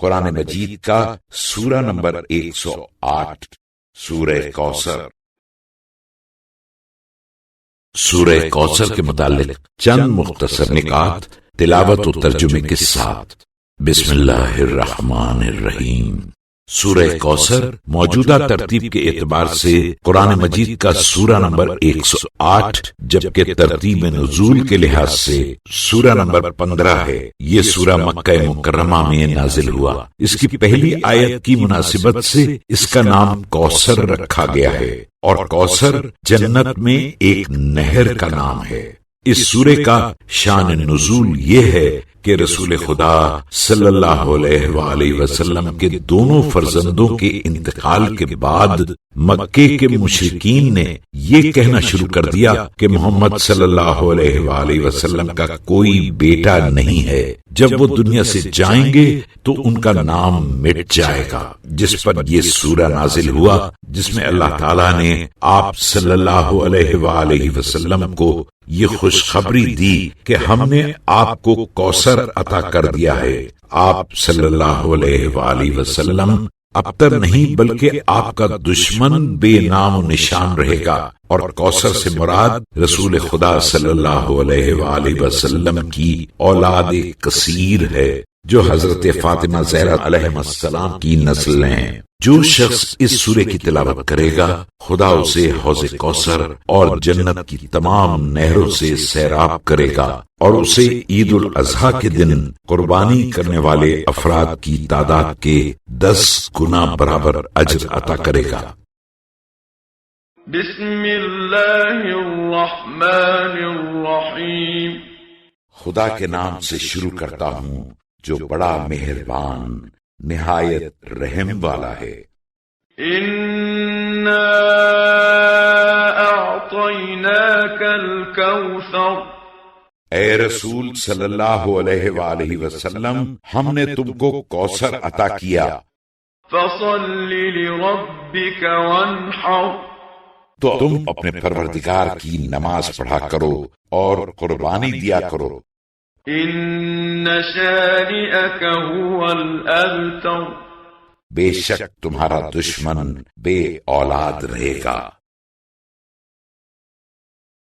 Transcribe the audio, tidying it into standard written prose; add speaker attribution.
Speaker 1: قرآن مجید کا سورہ نمبر 108 سورہ کوثر۔ سورہ کوثر کے متعلق چند مختصر نکات تلاوت و ترجمے کے ساتھ۔ بسم اللہ الرحمن الرحیم۔ سورہ کوثر موجودہ ترتیب کے اعتبار سے قرآن مجید کا سورہ نمبر 108 جبکہ ترتیب نزول کے لحاظ سے سورہ نمبر 15 ہے۔ یہ سورہ مکہ مکرمہ میں نازل ہوا۔ اس کی پہلی آیت کی مناسبت سے اس کا نام کوثر رکھا گیا ہے، اور کوثر جنت میں ایک نہر کا نام ہے۔ اس سورے کا شان نزول یہ ہے کہ رسول خدا صلی اللہ علیہ وآلہ وسلم کے دونوں فرزندوں کے انتقال کے بعد مکے کے مشرکین نے یہ کہنا شروع کر دیا کہ محمد صلی اللہ علیہ وآلہ وسلم کا کوئی بیٹا نہیں ہے۔ جب وہ دنیا سے جائیں گے تو ان کا نام مٹ جائے گا، جس پر یہ سورہ نازل ہوا، جس میں اللہ تعالیٰ نے آپ صلی اللہ علیہ وآلہ وسلم کو یہ خوشخبری دی کہ ہم نے آپ کو کوثر عطا کر دیا ہے۔ آپ صلی اللہ علیہ وآلہ وسلم ابتر نہیں بلکہ آپ کا دشمن بے نام و نشان رہے گا، اور کوثر سے مراد رسول خدا صلی اللہ علیہ وآلہ وسلم کی اولاد کثیر ہے، جو حضرت فاطمہ زہرا علیہ السلام کی نسل ہیں۔ جو شخص اس سورے کی تلاوت کرے گا خدا اسے حوض کوثر اور جنت کی تمام نہروں سے سیراب کرے گا، اور اسے عید الاضحیٰ کے دن قربانی کرنے والے افراد کی تعداد کے 10 گنا برابر اجر عطا کرے گا۔
Speaker 2: بسم اللہ الرحمن الرحیم۔
Speaker 1: خدا کے نام سے شروع کرتا ہوں جو بڑا مہربان نہایت رحم والا ہے۔
Speaker 2: اِنَّا أَعْطَيْنَاكَ الْكَوْثَرَ۔
Speaker 1: اے رسول صلی اللہ علیہ وآلہ وسلم، ہم نے تم کو کوثر عطا کیا۔
Speaker 2: فَصَلِّ لِرَبِّكَ وَانْحَرْ۔
Speaker 1: تو تم اپنے پروردگار کی نماز پڑھا کرو اور قربانی دیا کرو۔
Speaker 2: إِنَّ شَانِئَكَ هُوَ الْأَبْتَرُ۔
Speaker 1: بے شک تمہارا دشمن بے اولاد رہے گا۔